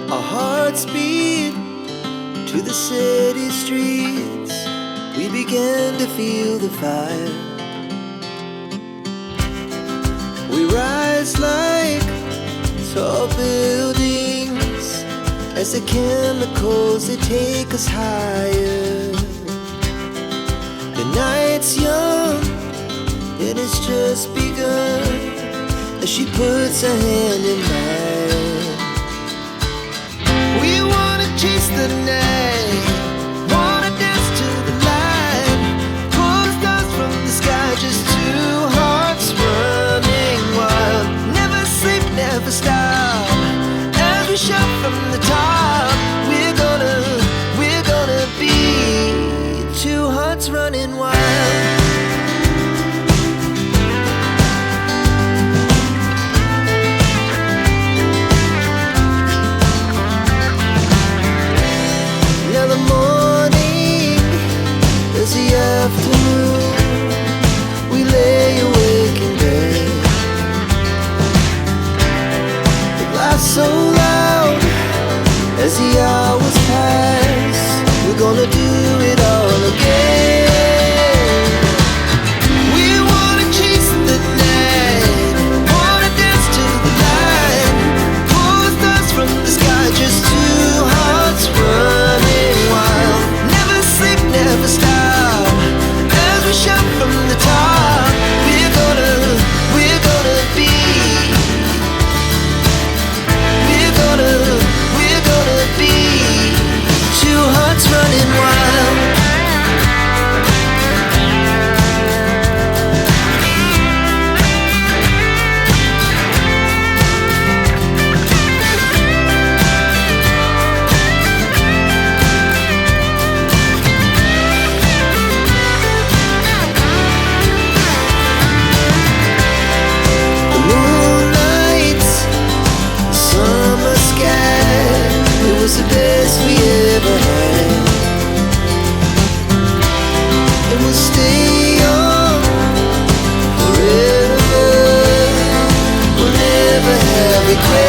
Our hearts beat to the city streets. We began to feel the fire. We rise like tall buildings as the chemicals, they take us higher. The night's young and it's just begun as she puts her hand in mine. We wanna chase the night, wanna dance to the light, pull stars from the sky, just two hearts running wild. Never sleep, never stop, as we shout from the top. We're gonna be two hearts running wild. The afternoon, we lay awake in bed. The laughs so loud as the hours pass. We're gonna do it all again. We wanna chase the night, wanna dance to the light, pull stars from the sky, just two hearts running wild. Never sleep, never stop, shout from the top. We're gonna be, we're gonna be two hearts running wild. The best we ever had, and we'll stay on forever. We'll never have regrets.